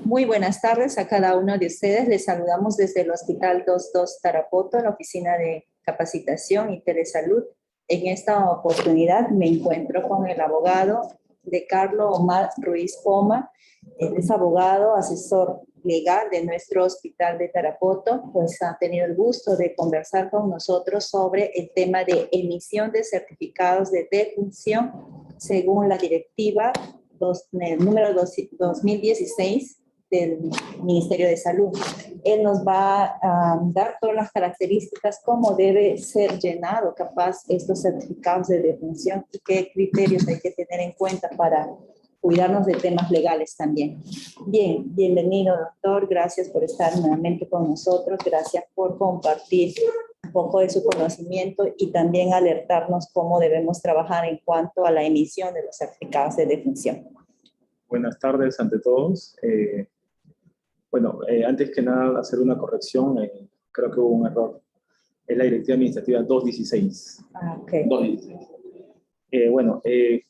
Muy buenas tardes a cada uno de ustedes. Les saludamos desde el Hospital 22 Tarapoto, la Oficina de Capacitación y Telesalud. En esta oportunidad me encuentro con el abogado de Carlos Omar Ruiz Poma. Él es abogado, asesor legal de nuestro Hospital de Tarapoto, pues ha tenido el gusto de conversar con nosotros sobre el tema de emisión de certificados de defunción según la directiva número 2016 del Ministerio de Salud. Él nos va a dar todas las características, cómo debe ser llenado capaz estos certificados de defunción y qué criterios hay que tener en cuenta para cuidarnos de temas legales también. Bien, bienvenido doctor, gracias por estar nuevamente con nosotros, gracias por compartir un poco de su conocimiento y también alertarnos cómo debemos trabajar en cuanto a la emisión de los certificados de defunción. Buenas tardes ante todos. Antes que nada hacer una corrección, creo que hubo un error. Es la Directiva Administrativa 216. Okay. 216.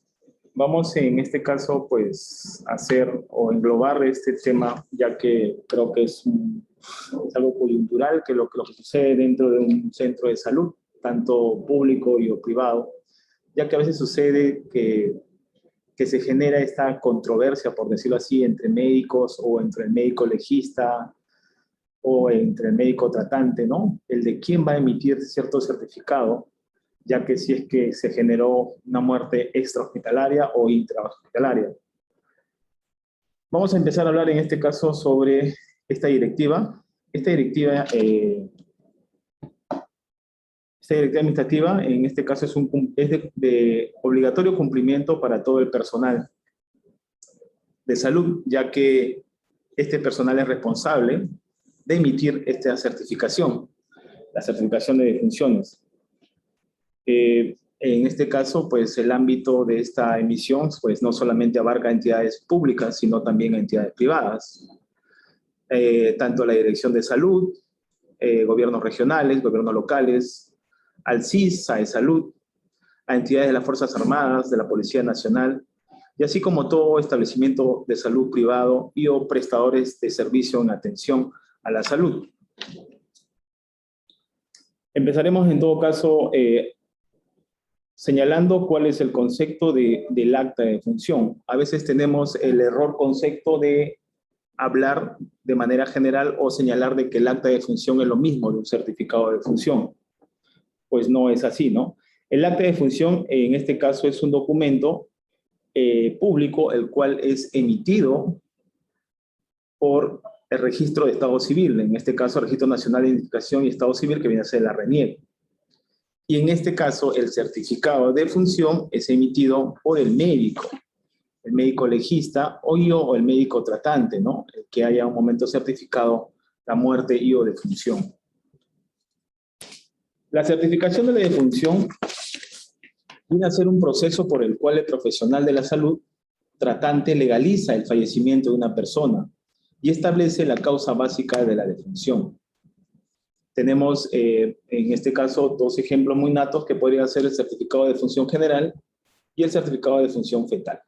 Vamos en este caso pues hacer o englobar este tema, ya que creo que es algo coyuntural, que lo que sucede dentro de un centro de salud, tanto público y o privado, ya que a veces sucede que se genera esta controversia, por decirlo así, entre médicos o entre el médico legista o entre el médico tratante, ¿no? El de quién va a emitir cierto certificado, ya que si es que se generó una muerte extrahospitalaria o intrahospitalaria. Vamos a empezar a hablar en este caso sobre esta directiva. Esta directiva administrativa, en este caso, es de obligatorio cumplimiento para todo el personal de salud, ya que este personal es responsable de emitir esta certificación, la certificación de defunciones. En este caso, pues el ámbito de esta emisión, pues no solamente abarca entidades públicas, sino también entidades privadas, tanto la Dirección de Salud, gobiernos regionales, gobiernos locales, al CIS, a Salud, a entidades de las Fuerzas Armadas, de la Policía Nacional, y así como todo establecimiento de salud privado y o prestadores de servicio en atención a la salud. Empezaremos en todo caso señalando cuál es el concepto del acta de defunción. A veces tenemos el error concepto de hablar de manera general o señalar de que el acta de defunción es lo mismo de un certificado de defunción. Pues no es así, ¿no? El acta de defunción en este caso es un documento público, el cual es emitido por el Registro de Estado Civil, en este caso Registro Nacional de Identificación y Estado Civil, que viene a ser la RENIEC. Y en este caso, el certificado de defunción es emitido por el médico legista o el médico tratante, ¿no? El que haya un momento certificado la muerte y o defunción. La certificación de la defunción viene a ser un proceso por el cual el profesional de la salud tratante legaliza el fallecimiento de una persona y establece la causa básica de la defunción. Tenemos en este caso dos ejemplos muy natos que podrían ser el certificado de defunción general y el certificado de defunción fetal.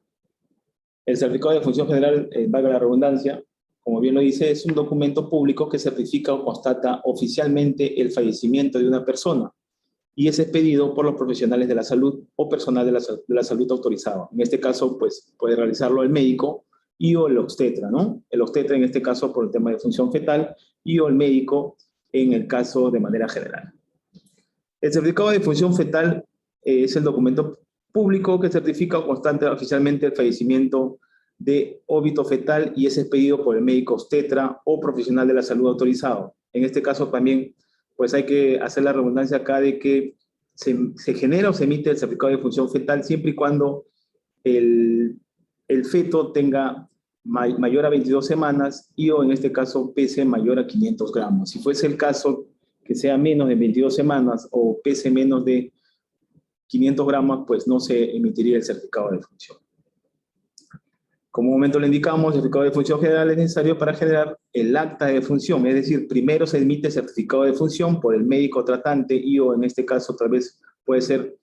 El certificado de defunción general, valga la redundancia, como bien lo dice, es un documento público que certifica o constata oficialmente el fallecimiento de una persona y es expedido por los profesionales de la salud o personal de la salud autorizado. En este caso, pues, puede realizarlo el médico y o el obstetra, ¿no? El obstetra en este caso por el tema de defunción fetal y o el médico en el caso de manera general. El certificado de defunción fetal es el documento público que certifica o constata oficialmente el fallecimiento de óbito fetal y es expedido por el médico obstetra o profesional de la salud autorizado. En este caso también, pues hay que hacer la redundancia acá de que se genera o se emite el certificado de defunción fetal siempre y cuando el feto tenga mayor a 22 semanas y o en este caso pese mayor a 500 gramos. Si fuese el caso que sea menos de 22 semanas o pese menos de 500 gramos, pues no se emitiría el certificado de defunción. Como un momento le indicamos, el certificado de defunción general es necesario para generar el acta de defunción, es decir, primero se emite el certificado de defunción por el médico tratante y o en este caso tal vez puede ser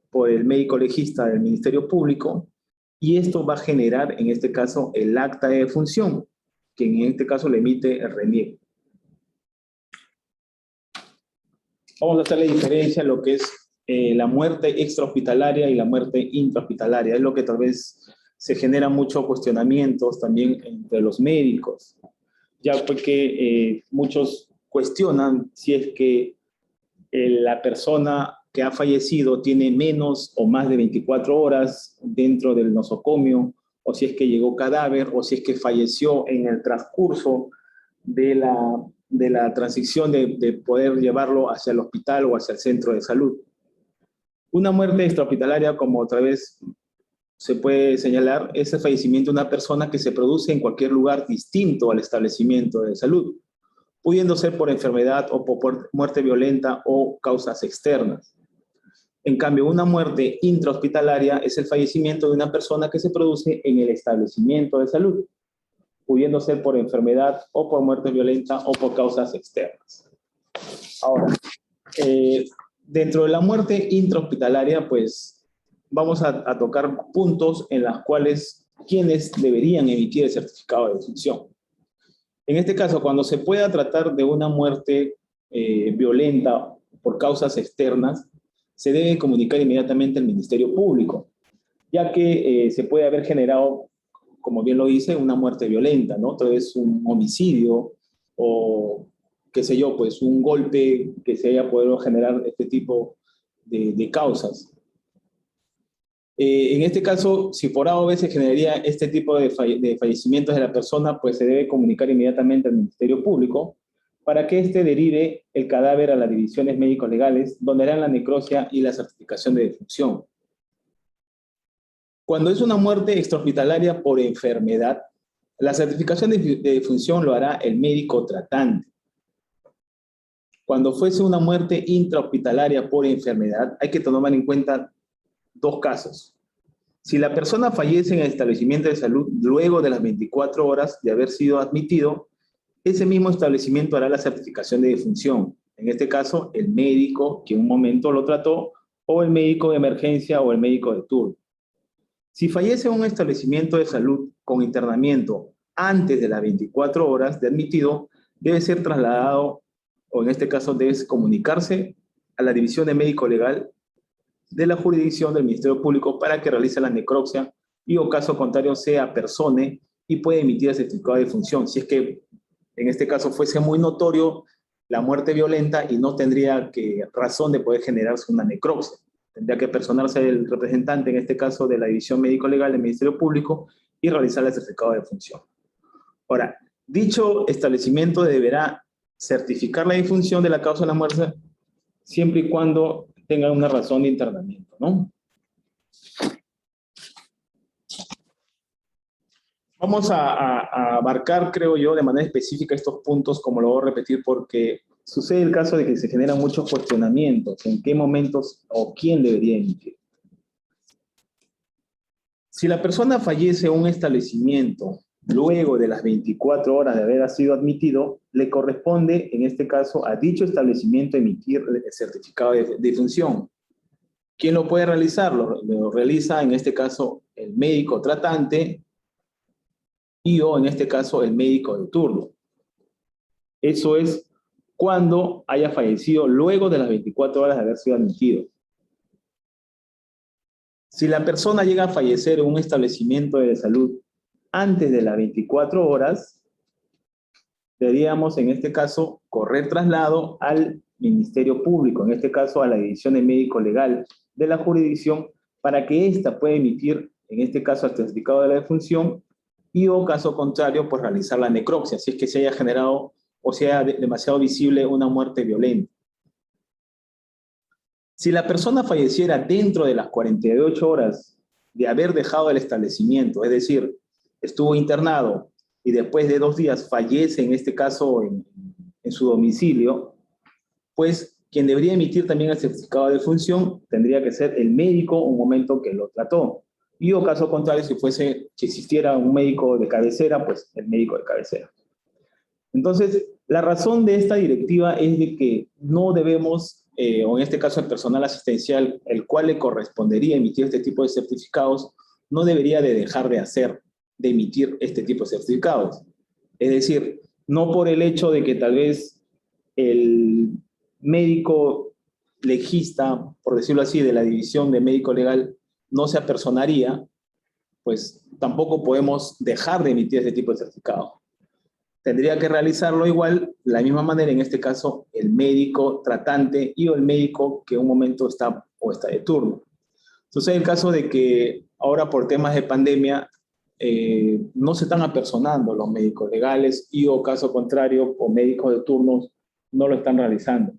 por el médico legista del Ministerio Público, y esto va a generar, en este caso, el acta de defunción. quien en este caso le emite el reniego. Vamos a hacer la diferencia en lo que es la muerte extrahospitalaria y la muerte intrahospitalaria. Es lo que tal vez se genera muchos cuestionamientos también entre los médicos, ya porque muchos cuestionan si es que la persona que ha fallecido tiene menos o más de 24 horas dentro del nosocomio, o si es que llegó cadáver, o si es que falleció en el transcurso de la transición de poder llevarlo hacia el hospital o hacia el centro de salud. Una muerte extrahospitalaria, como otra vez se puede señalar, es el fallecimiento de una persona que se produce en cualquier lugar distinto al establecimiento de salud, pudiendo ser por enfermedad o por muerte violenta o causas externas. En cambio, una muerte intrahospitalaria es el fallecimiento de una persona que se produce en el establecimiento de salud, pudiendo ser por enfermedad o por muerte violenta o por causas externas. Ahora, dentro de la muerte intrahospitalaria, pues vamos a tocar puntos en los cuales quienes deberían emitir el certificado de defunción. En este caso, cuando se pueda tratar de una muerte violenta por causas externas, se debe comunicar inmediatamente al Ministerio Público, ya que se puede haber generado, como bien lo dice, una muerte violenta, ¿no? Entonces, un homicidio o, qué sé yo, pues un golpe que se haya podido generar este tipo de causas. En este caso, si por A o B se generaría este tipo de fallecimientos de la persona, pues se debe comunicar inmediatamente al Ministerio Público para que éste derive el cadáver a las divisiones médicos legales, donde harán la necropsia y la certificación de defunción. Cuando es una muerte extrahospitalaria por enfermedad, la certificación de defunción lo hará el médico tratante. Cuando fuese una muerte intrahospitalaria por enfermedad, hay que tomar en cuenta dos casos. Si la persona fallece en el establecimiento de salud luego de las 24 horas de haber sido admitido, ese mismo establecimiento hará la certificación de defunción. En este caso, el médico que en un momento lo trató, o el médico de emergencia o el médico de turno. Si fallece en un establecimiento de salud con internamiento antes de las 24 horas de admitido, debe ser trasladado, o en este caso debe comunicarse a la División de Médico Legal de la jurisdicción del Ministerio Público para que realice la necropsia y o caso contrario se apersone y puede emitir el certificado de defunción. Si es que en este caso fuese muy notorio la muerte violenta y no tendría razón de poder generarse una necropsia. Tendría que personarse el representante, en este caso de la División Médico Legal del Ministerio Público, y realizar el certificado de defunción. Ahora, dicho establecimiento deberá certificar la defunción de la causa de la muerte siempre y cuando tenga una razón de internamiento, ¿no? Vamos a abarcar, creo yo, de manera específica estos puntos, como lo voy a repetir, porque sucede el caso de que se generan muchos cuestionamientos. ¿En qué momentos o quién debería emitir? Si la persona fallece en un establecimiento luego de las 24 horas de haber sido admitido, le corresponde, en este caso, a dicho establecimiento emitir el certificado de defunción. ¿Quién lo puede realizar? Lo realiza, en este caso, el médico tratante y o, en este caso, el médico de turno. Eso es cuando haya fallecido luego de las 24 horas de haber sido admitido. Si la persona llega a fallecer en un establecimiento de salud antes de las 24 horas, deberíamos, en este caso, correr traslado al Ministerio Público, en este caso a la División de Médico Legal de la jurisdicción, para que ésta pueda emitir, en este caso, el certificado de la defunción y o caso contrario, pues realizar la necropsia, si es que se haya generado o sea demasiado visible una muerte violenta. Si la persona falleciera dentro de las 48 horas de haber dejado el establecimiento, es decir, estuvo internado y después de 2 días fallece, en este caso en su domicilio, pues quien debería emitir también el certificado de defunción tendría que ser el médico un momento que lo trató. Y o caso contrario, si existiera un médico de cabecera, pues el médico de cabecera. Entonces, la razón de esta directiva es de que no debemos, o en este caso el personal asistencial, el cual le correspondería emitir este tipo de certificados, no debería de dejar de emitir este tipo de certificados. Es decir, no por el hecho de que tal vez el médico legista, por decirlo así, de la división de médico legal no se apersonaría, pues tampoco podemos dejar de emitir ese tipo de certificado. Tendría que realizarlo igual, de la misma manera, en este caso, el médico tratante y o el médico que en un momento está o está de turno. Sucede el caso de que ahora por temas de pandemia no se están apersonando los médicos legales y o caso contrario, o médicos de turnos no lo están realizando.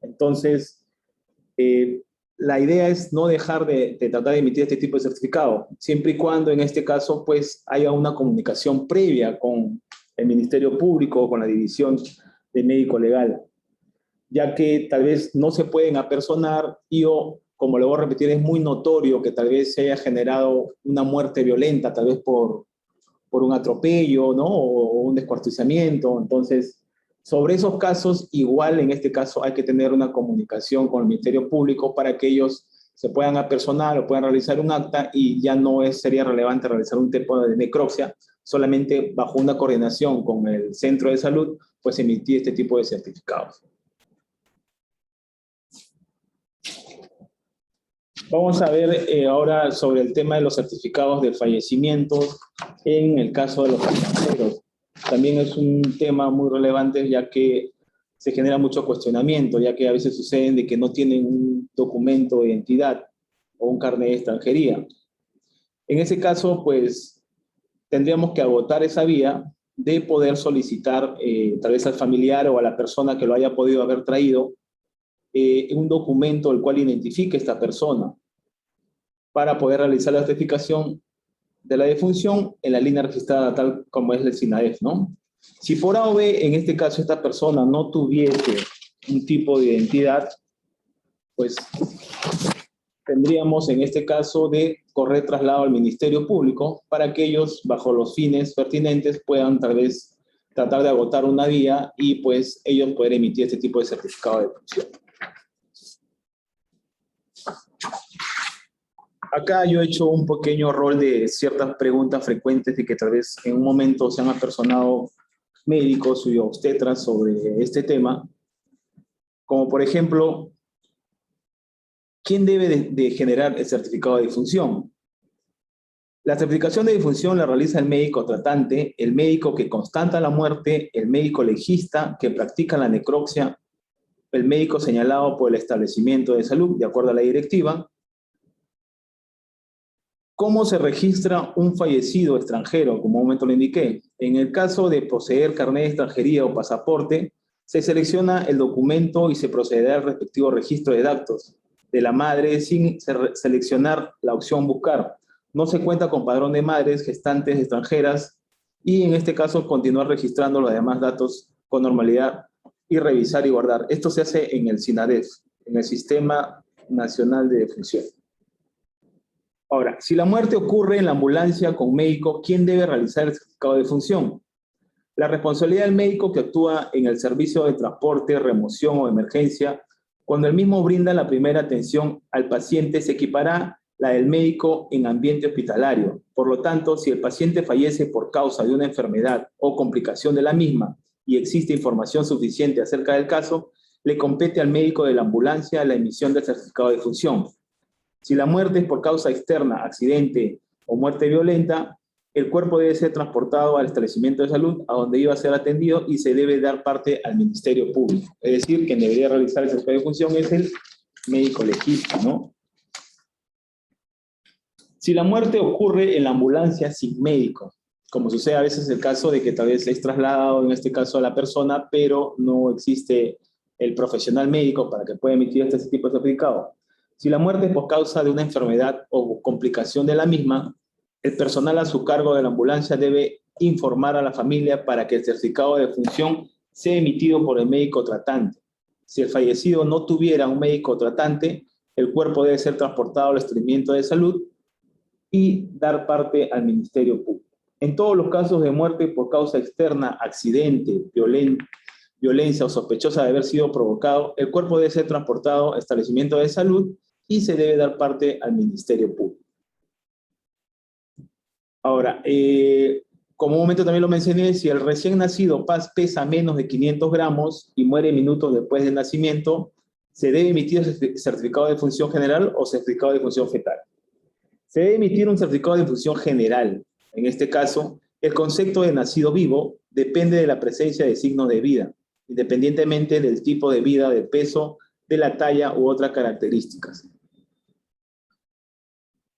Entonces, la idea es no dejar de tratar de emitir este tipo de certificado, siempre y cuando en este caso pues haya una comunicación previa con el Ministerio Público o con la División de Médico Legal, ya que tal vez no se pueden apersonar y o, como le voy a repetir, es muy notorio que tal vez se haya generado una muerte violenta, tal vez por un atropello, ¿no? O un descuartizamiento. Entonces, sobre esos casos, igual en este caso hay que tener una comunicación con el Ministerio Público para que ellos se puedan apersonar o puedan realizar un acta y ya no sería relevante realizar un tipo de necropsia, solamente bajo una coordinación con el centro de salud, pues emitir este tipo de certificados. Vamos a ver ahora sobre el tema de los certificados de fallecimiento en el caso de los extranjeros. También es un tema muy relevante ya que se genera mucho cuestionamiento, ya que a veces suceden de que no tienen un documento de identidad o un carnet de extranjería. En ese caso, pues, tendríamos que agotar esa vía de poder solicitar tal vez al familiar o a la persona que lo haya podido haber traído un documento el cual identifique a esta persona para poder realizar la certificación de la defunción en la línea registrada tal como es el SINADEF, ¿no? Si por A o B, en este caso, esta persona no tuviese un tipo de identidad, pues tendríamos en este caso de correr traslado al Ministerio Público para que ellos, bajo los fines pertinentes, puedan tal vez tratar de agotar una vía y pues ellos poder emitir este tipo de certificado de defunción. Acá yo he hecho un pequeño rol de ciertas preguntas frecuentes de que tal vez en un momento se han apersonado médicos y obstetras sobre este tema, como por ejemplo, ¿quién debe de generar el certificado de defunción? La certificación de defunción la realiza el médico tratante, el médico que constata la muerte, el médico legista que practica la necropsia, el médico señalado por el establecimiento de salud, de acuerdo a la directiva. ¿Cómo se registra un fallecido extranjero? Como un momento lo indiqué. En el caso de poseer carnet de extranjería o pasaporte, se selecciona el documento y se procederá al respectivo registro de datos de la madre sin seleccionar la opción buscar. No se cuenta con padrón de madres, gestantes extranjeras y en este caso continuar registrando los demás datos con normalidad y revisar y guardar. Esto se hace en el SINADEF, en el Sistema Nacional de Defunción. Ahora, si la muerte ocurre en la ambulancia con médico, ¿quién debe realizar el certificado de defunción? La responsabilidad del médico que actúa en el servicio de transporte, remoción o emergencia, cuando el mismo brinda la primera atención al paciente, se equipará la del médico en ambiente hospitalario. Por lo tanto, si el paciente fallece por causa de una enfermedad o complicación de la misma y existe información suficiente acerca del caso, le compete al médico de la ambulancia la emisión del certificado de defunción. Si la muerte es por causa externa, accidente o muerte violenta, el cuerpo debe ser transportado al establecimiento de salud a donde iba a ser atendido y se debe dar parte al Ministerio Público. Es decir, quien debería realizar el certificado de defunción es el médico legista, ¿no? Si la muerte ocurre en la ambulancia sin médico, como sucede a veces el caso de que tal vez es trasladado, en este caso a la persona, pero no existe el profesional médico para que pueda emitir este tipo de certificado. Si la muerte es por causa de una enfermedad o complicación de la misma, el personal a su cargo de la ambulancia debe informar a la familia para que el certificado de defunción sea emitido por el médico tratante. Si el fallecido no tuviera un médico tratante, el cuerpo debe ser transportado al establecimiento de salud y dar parte al Ministerio Público. En todos los casos de muerte por causa externa, accidente, violencia o sospechosa de haber sido provocado, el cuerpo debe ser transportado a establecimiento de salud y se debe dar parte al Ministerio Público. Ahora, como un momento también lo mencioné, si el recién nacido pesa menos de 500 gramos y muere minutos después del nacimiento, se debe emitir certificado de función general o certificado de función fetal. Se debe emitir un certificado de función general. En este caso, el concepto de nacido vivo depende de la presencia de signos de vida, independientemente del tipo de vida, del peso, de la talla u otras características.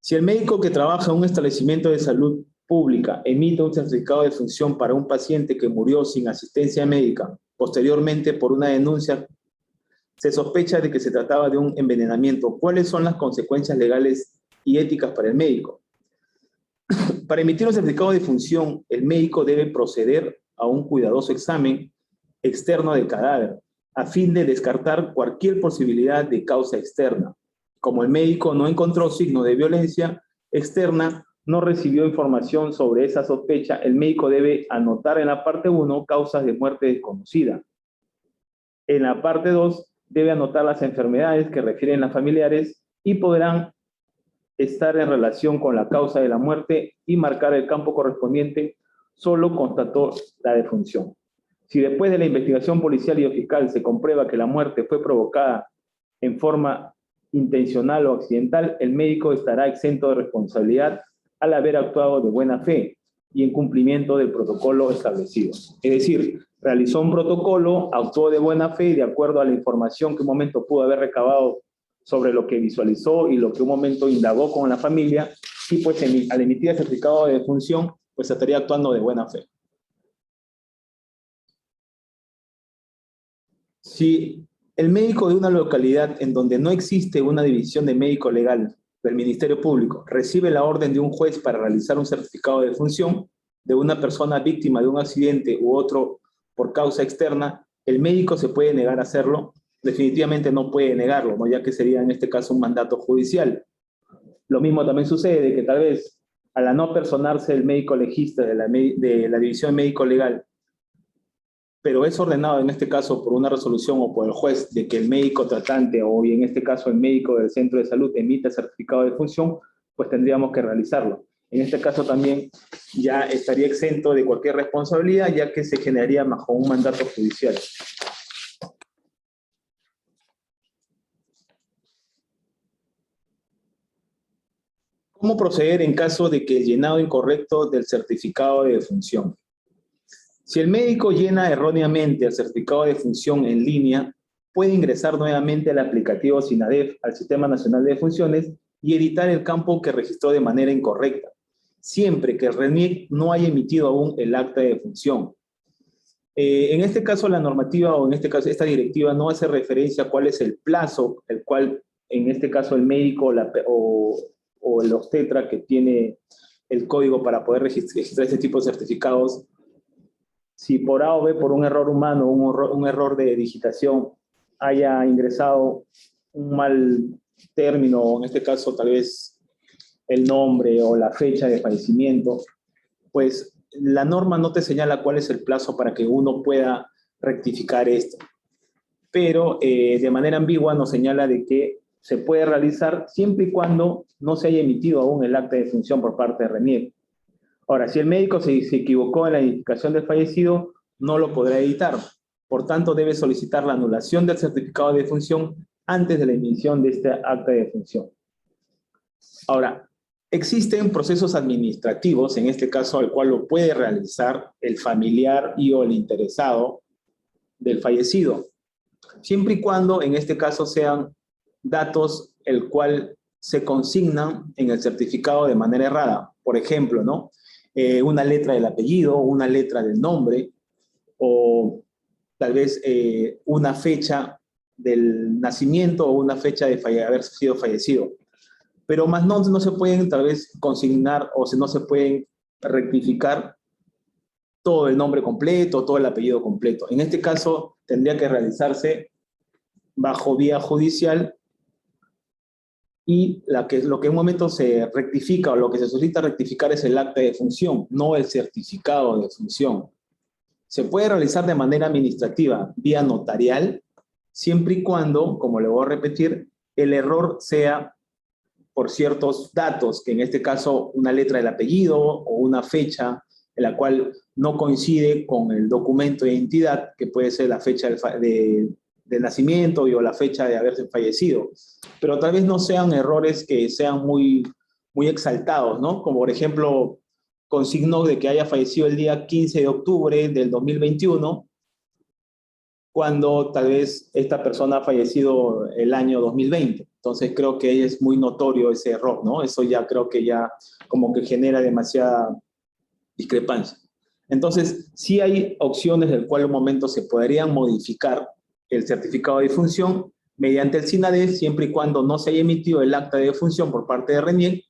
Si el médico que trabaja en un establecimiento de salud pública emite un certificado de función para un paciente que murió sin asistencia médica, posteriormente por una denuncia, se sospecha de que se trataba de un envenenamiento, ¿cuáles son las consecuencias legales y éticas para el médico? Para emitir un certificado de función, el médico debe proceder a un cuidadoso examen externo del cadáver, a fin de descartar cualquier posibilidad de causa externa. Como el médico no encontró signos de violencia externa, no recibió información sobre esa sospecha, el médico debe anotar en la parte 1 causas de muerte desconocida. En la parte 2 debe anotar las enfermedades que refieren los familiares y podrán estar en relación con la causa de la muerte y marcar el campo correspondiente, solo constató la defunción. Si después de la investigación policial y fiscal se comprueba que la muerte fue provocada en forma intencional o accidental, el médico estará exento de responsabilidad al haber actuado de buena fe y en cumplimiento del protocolo establecido. Es decir, realizó un protocolo, actuó de buena fe y de acuerdo a la información que un momento pudo haber recabado sobre lo que visualizó y lo que un momento indagó con la familia, y pues al emitir el certificado de defunción, pues estaría actuando de buena fe. Si el médico de una localidad en donde no existe una división de médico legal del Ministerio Público recibe la orden de un juez para realizar un certificado de defunción de una persona víctima de un accidente u otro por causa externa, el médico se puede negar a hacerlo. Definitivamente no puede negarlo, ¿no? Ya que sería en este caso un mandato judicial. Lo mismo también sucede que tal vez al no personarse el médico legista de la división médico legal, pero es ordenado en este caso por una resolución o por el juez de que el médico tratante o en este caso el médico del centro de salud emita el certificado de defunción, pues tendríamos que realizarlo. En este caso también ya estaría exento de cualquier responsabilidad, ya que se generaría bajo un mandato judicial. ¿Cómo proceder en caso de que el llenado incorrecto del certificado de defunción? Si el médico llena erróneamente el certificado de defunción en línea, puede ingresar nuevamente al aplicativo SINADEF al Sistema Nacional de Defunciones y editar el campo que registró de manera incorrecta, siempre que el RENIEC no haya emitido aún el acta de defunción. En este caso, la normativa, o en este caso, esta directiva no hace referencia a cuál es el plazo, el cual, en este caso, el médico o el obstetra que tiene el código para poder registrar ese tipo de certificados, si por A o B, por un error humano, un error de digitación, haya ingresado un mal término, o en este caso tal vez el nombre o la fecha de fallecimiento, pues la norma no te señala cuál es el plazo para que uno pueda rectificar esto. Pero de manera ambigua nos señala de que se puede realizar siempre y cuando no se haya emitido aún el acta de defunción por parte de RENIEC. Ahora, si el médico se equivocó en la identificación del fallecido, no lo podrá editar. Por tanto, debe solicitar la anulación del certificado de defunción antes de la emisión de este acta de defunción. Ahora, existen procesos administrativos, en este caso, al cual lo puede realizar el familiar y o el interesado del fallecido, siempre y cuando, en este caso, sean datos el cual se consignan en el certificado de manera errada. Por ejemplo, ¿no? Una letra del apellido, una letra del nombre, o tal vez una fecha del nacimiento o una fecha de haber sido fallecido. Pero más no se pueden tal vez consignar o no se pueden rectificar todo el nombre completo, todo el apellido completo. En este caso tendría que realizarse bajo vía judicial y lo que en un momento se rectifica o lo que se solicita rectificar es el acta de defunción, no el certificado de defunción. Se puede realizar de manera administrativa, vía notarial, siempre y cuando, como le voy a repetir, el error sea por ciertos datos, que en este caso una letra del apellido o una fecha en la cual no coincide con el documento de identidad, que puede ser la fecha de nacimiento o la fecha de haberse fallecido. Pero tal vez no sean errores que sean muy, muy exaltados, ¿no? Como por ejemplo, consignó de que haya fallecido el día 15 de octubre del 2021, cuando tal vez esta persona ha fallecido el año 2020. Entonces creo que es muy notorio ese error, ¿no? Eso ya creo que ya como que genera demasiada discrepancia. Entonces, sí hay opciones del cual en un momento se podrían modificar el certificado de defunción mediante el SINADEF, siempre y cuando no se haya emitido el acta de defunción por parte de RENIEC,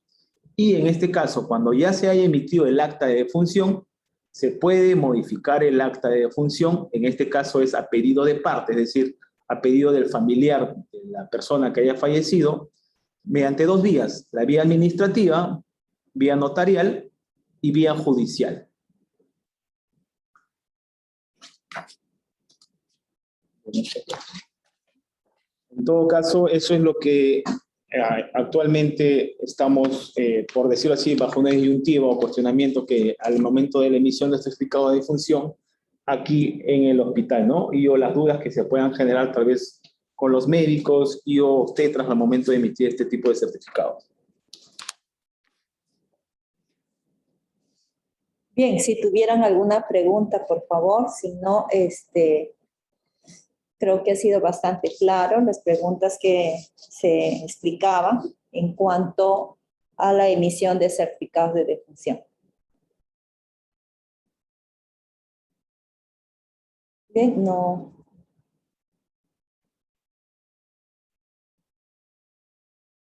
y en este caso, cuando ya se haya emitido el acta de defunción, se puede modificar el acta de defunción, en este caso es a pedido de parte, es decir, a pedido del familiar de la persona que haya fallecido, mediante dos vías, la vía administrativa, vía notarial y vía judicial. En todo caso, eso es lo que actualmente estamos, por decirlo así, bajo una disyuntiva o cuestionamiento que al momento de la emisión de este certificado de defunción aquí en el hospital, ¿no? Y o las dudas que se puedan generar tal vez con los médicos y o obstetras al momento de emitir este tipo de certificados. Bien, si tuvieran alguna pregunta, por favor, si no, creo que ha sido bastante claro las preguntas que se explicaban en cuanto a la emisión de certificados de defunción. Bien, no.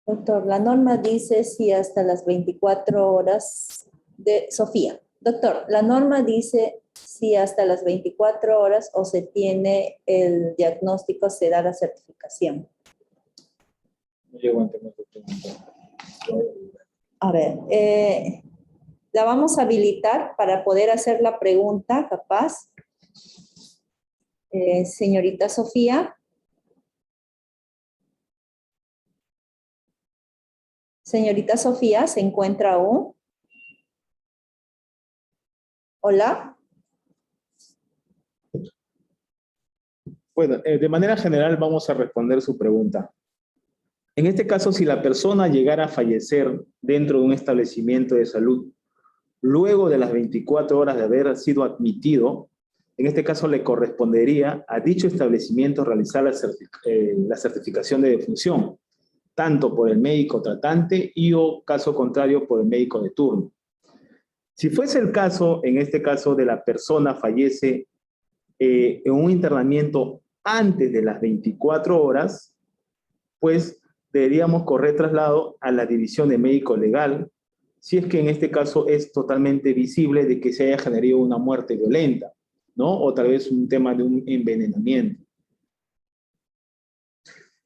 Doctor, la norma dice si hasta las 24 horas de Sofía. Doctor, la norma dice si hasta las 24 horas o se tiene el diagnóstico, se da la certificación. No llego a entender tu pregunta. A ver, la vamos a habilitar para poder hacer la pregunta, capaz. Señorita Sofía. Señorita Sofía, ¿se encuentra aún? Hola. Bueno, de manera general vamos a responder su pregunta. En este caso, si la persona llegara a fallecer dentro de un establecimiento de salud, luego de las 24 horas de haber sido admitido, en este caso le correspondería a dicho establecimiento realizar la certificación de defunción, tanto por el médico tratante y o caso contrario por el médico de turno. Si fuese el caso, en este caso de la persona fallece en un internamiento antes de las 24 horas, pues deberíamos correr traslado a la división de médico legal, si es que en este caso es totalmente visible de que se haya generado una muerte violenta, ¿no? O tal vez un tema de un envenenamiento.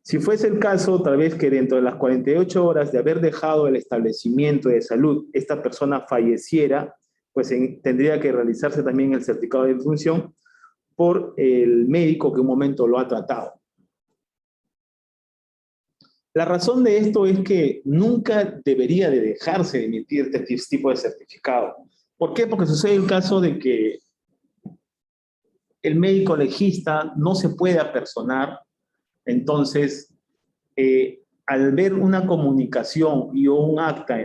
Si fuese el caso, tal vez que dentro de las 48 horas de haber dejado el establecimiento de salud, esta persona falleciera, pues tendría que realizarse también el certificado de defunción por el médico que un momento lo ha tratado. La razón de esto es que nunca debería de dejarse de emitir este tipo de certificado. ¿Por qué? Porque sucede el caso de que el médico legista no se puede apersonar, entonces al ver una comunicación y un acta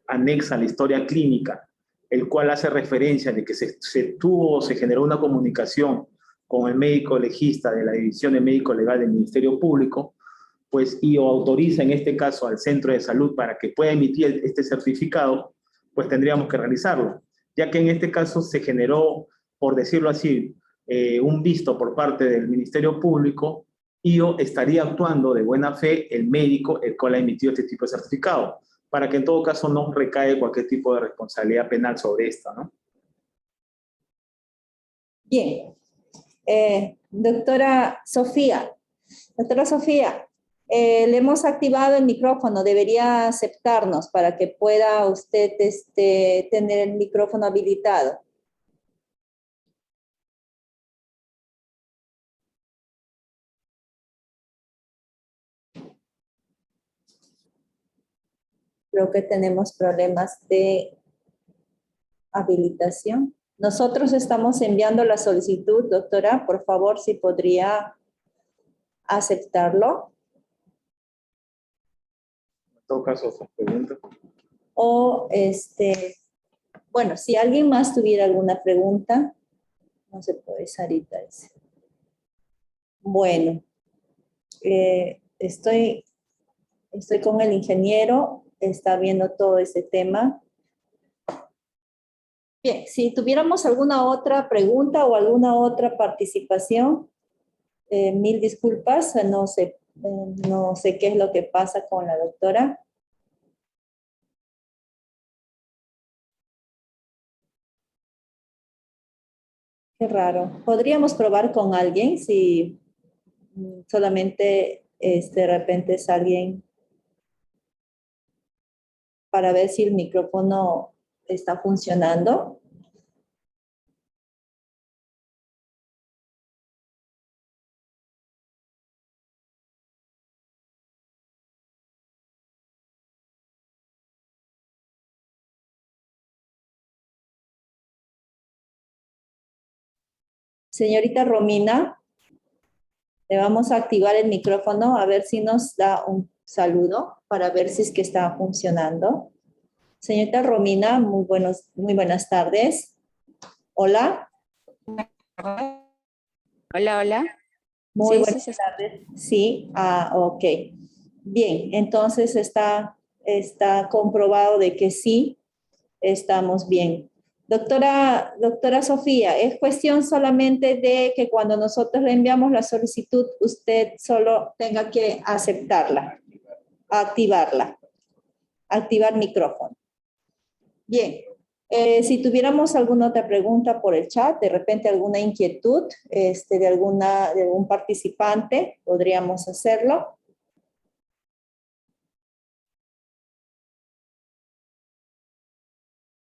anexa a la historia clínica, el cual hace referencia de que se generó una comunicación con el médico legista de la División de Médico Legal del Ministerio Público, pues y o autoriza en este caso al centro de salud para que pueda emitir este certificado, pues tendríamos que realizarlo, ya que en este caso se generó, por decirlo así, un visto por parte del Ministerio Público y o estaría actuando de buena fe el médico el cual ha emitido este tipo de certificado, para que en todo caso no recae cualquier tipo de responsabilidad penal sobre esta, ¿no? Bien. Doctora Sofía, le hemos activado el micrófono, debería aceptarnos para que pueda usted tener el micrófono habilitado. Creo que tenemos problemas de habilitación. Nosotros estamos enviando la solicitud, doctora, por favor, si podría aceptarlo. En todo caso, otras preguntas. O, bueno, si alguien más tuviera alguna pregunta, no se puede, Sarita. Bueno, estoy con el ingeniero, está viendo todo este tema. Bien, si tuviéramos alguna otra pregunta o alguna otra participación, mil disculpas, no sé qué es lo que pasa con la doctora. Qué raro. ¿Podríamos probar con alguien si solamente de repente es alguien para ver si el micrófono está funcionando? Señorita Romina, le vamos a activar el micrófono a ver si nos da un saludo para ver si es que está funcionando. Señorita Romina, muy buenas tardes. Hola. Hola, hola. Muy Sí, buenas sí, tardes. Sí, ok. Bien, entonces está comprobado de que sí, estamos bien. Doctora Sofía, es cuestión solamente de que cuando nosotros le enviamos la solicitud, usted solo tenga que aceptarla, activarla, activar micrófono. Bien, si tuviéramos alguna otra pregunta por el chat, de repente alguna inquietud de algún participante, podríamos hacerlo.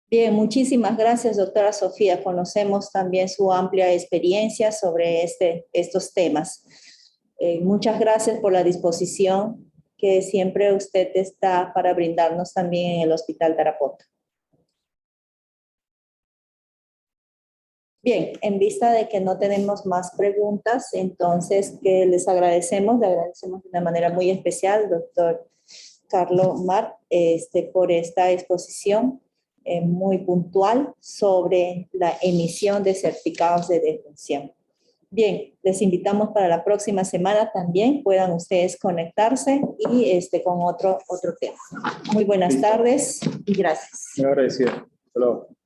Bien, muchísimas gracias, doctora Sofía. Conocemos también su amplia experiencia sobre estos temas. Muchas gracias por la disposición que siempre usted está para brindarnos también en el Hospital Tarapoto. Bien, en vista de que no tenemos más preguntas, entonces que le agradecemos de una manera muy especial, doctor Carlos Mar, por esta exposición muy puntual sobre la emisión de certificados de defunción. Bien, les invitamos para la próxima semana también puedan ustedes conectarse y con otro tema. Muy buenas tardes y gracias. Muy agradecido. Hasta luego.